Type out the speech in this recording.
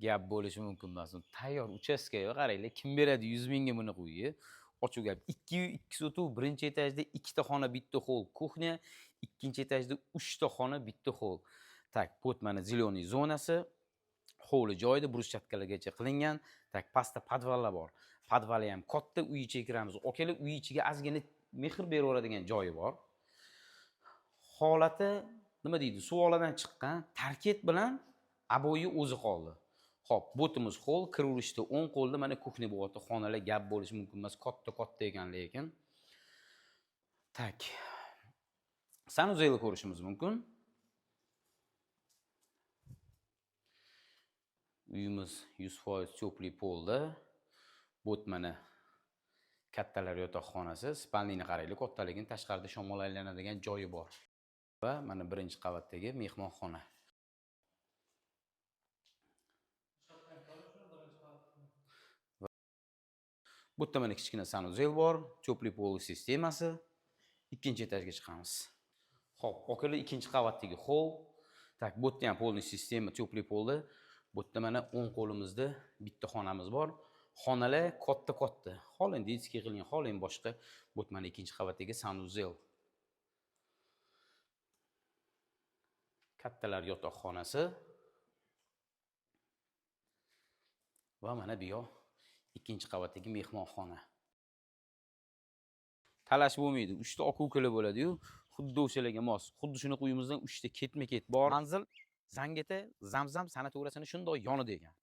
gap bo'lishi mumkin emas. Tayyor uchastkaga qaranglar, kim beradi 100 mingga buni qo'yib? Ochiq gap. 2 sotuv, birinchi etajda 2 ta xona, bitta hol, kuxnya, ikkinchi etajda 3 ta xona, bitta hol. Tak, pot mana ziloniy zonasi, hovli joyida bruschatkalagacha qilingan. Tak, pastda podvallar bor. Podvali ham katta, uy ichiga kiramiz. Okalar uy ichiga ozgina mehr beraveradigan joyi bor. Holati nima deydi? Suvoladan chiqqan, tarket bilan aboyi o'zi qoldi. Xo'p, botimiz hol, kiravurishda 10 qo'lda mana kuxnya bo'lyapti. Xonalar gap bo'lishi mumkin emas, katta ekan lekin. Tak. Sanuzelni ko'rishimiz mumkin. Uyimiz 100% cho'pli polda. Bot mana kattalar yotoqxonasi, spalniyni qaranglar, kattaligini, tashqarida shamol aylanadigan joyi bor. Va mana birinchi qavatdagi mehmonxona. Bu yerda mana kichkina sanuzel bor, cho'pli polli sistemasi. Ikkinchi etajga chiqamiz. Xo'p, okalar ikkinchi qavatdagi hol. Tak, bu yerda ham polli sistema, cho'pli polli. Bu yerda mana 10 qo'limizda bitta xonamiz bor. Xonalar katta. Hollandiyskiy qilgan, xolang boshqa. Bu yerda mana ikkinchi qavatdagi sanuzel. Kattalar yotoqxonasi. Va mana bu yoq ikkinchi qavatdagi mehmonxona. Talash bo'lmaydi. 3 ta oq ukalar bo'ladi-yu, xuddi o'shalarga mos. Xuddi shuni uyimizdan 3 ta ketma-ket bor. Manzil Zangeta Zamzam sanatoriyasini shundoq yonida ekan.